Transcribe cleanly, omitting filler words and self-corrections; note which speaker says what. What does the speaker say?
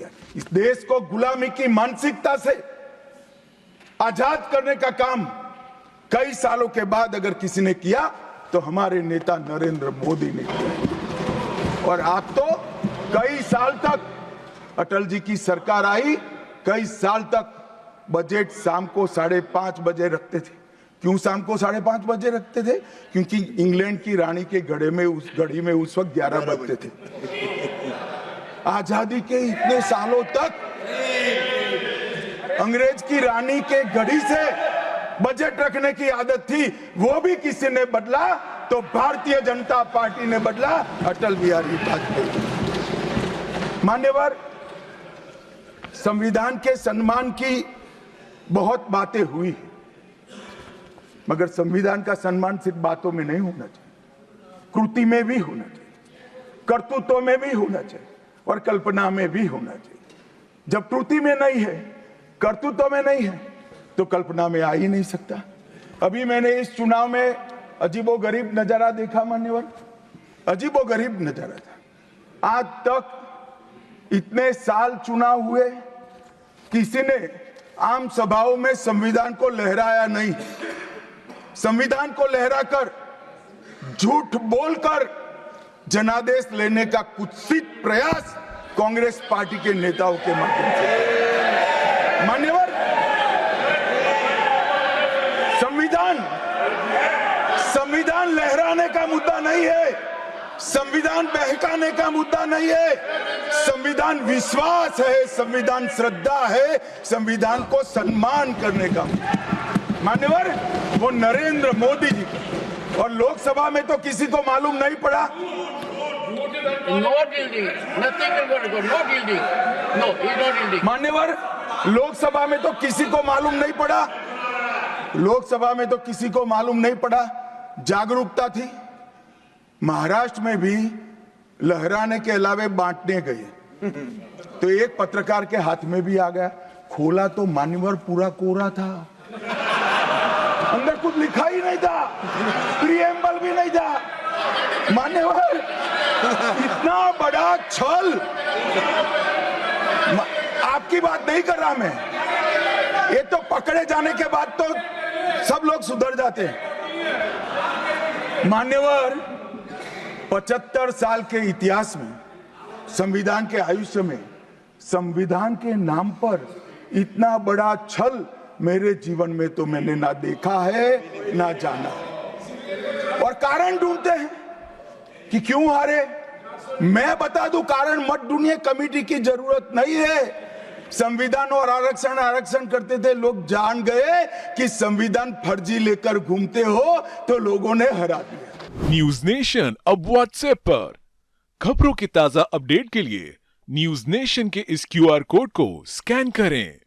Speaker 1: किया। इस देश को गुलामी की मानसिकता से आजाद करने का काम कई सालों के बाद अगर किसी ने किया तो हमारे नेता नरेंद्र मोदी ने किया। और आप तो कई साल तक, अटल जी की सरकार आई, कई साल तक बजट शाम को 5:30 बजे रखते थे। क्यों शाम को 5:30 बजे रखते थे? क्योंकि इंग्लैंड की रानी के घड़ी में उस वक्त 11 बजते थे। आजादी के इतने सालों तक अंग्रेज की रानी के घड़ी से बजट रखने की आदत थी, वो भी किसी ने बदला तो भारतीय जनता पार्टी ने बदला, अटल बिहारी वाजपेयी। मान्यवर, संविधान के सम्मान की बहुत बातें हुई है, मगर संविधान का सम्मान सिर्फ बातों में नहीं होना चाहिए, कृति में भी होना चाहिए, कर्तृत्व में भी होना चाहिए और कल्पना में भी होना चाहिए। जब कृति में नहीं है, कर्तृत्व में नहीं है, तो कल्पना में आ ही नहीं सकता। अभी मैंने इस चुनाव में अजीबोगरीब नजारा देखा मान्यवर, अजीबोगरीब नजारा था। आज तक इतने साल चुनाव हुए, किसी ने आम सभाओं में संविधान को लहराया नहीं। संविधान को लहराकर, झूठ बोलकर जनादेश लेने का कुत्सित प्रयास कांग्रेस पार्टी के नेताओं के माध्यम से। मान्यवर, संविधान लहराने का मुद्दा नहीं है, संविधान बहकाने का मुद्दा नहीं है, संविधान विश्वास है, संविधान श्रद्धा है, संविधान को सम्मान करने का। मान्यवर, वो नरेंद्र मोदी जी, और लोकसभा में तो किसी को मालूम नहीं पड़ा। मान्यवर, लोकसभा में तो किसी को मालूम नहीं पड़ा, लोकसभा में तो किसी को मालूम नहीं पड़ा। जागरूकता थी। महाराष्ट्र में भी लहराने के अलावे बांटने गए तो एक पत्रकार के हाथ में भी आ गया, खोला तो मान्यवर पूरा कोरा था, अंदर कुछ लिखा ही नहीं था, प्रीएम्बल भी नहीं था। मान्यवर, इतना बड़ा छल, आपकी बात नहीं कर रहा मैं, ये तो पकड़े जाने के बाद तो सब लोग सुधर जाते हैं। मान्यवर, 75 साल के इतिहास में, संविधान के आयुष्य में, संविधान के नाम पर इतना बड़ा छल मेरे जीवन में तो मैंने ना देखा है ना जाना है। और कारण ढूंढते हैं कि क्यों हारे। मैं बता दूं, कारण मत ढूंढिए, कमेटी की जरूरत नहीं है। संविधान और आरक्षण करते थे, लोग जान गए कि संविधान फर्जी लेकर घूमते हो तो लोगों ने हरा दिया।
Speaker 2: न्यूज नेशन अब व्हाट्सएप पर खबरों की ताजा अपडेट के लिए न्यूज नेशन के इस QR कोड को स्कैन करें।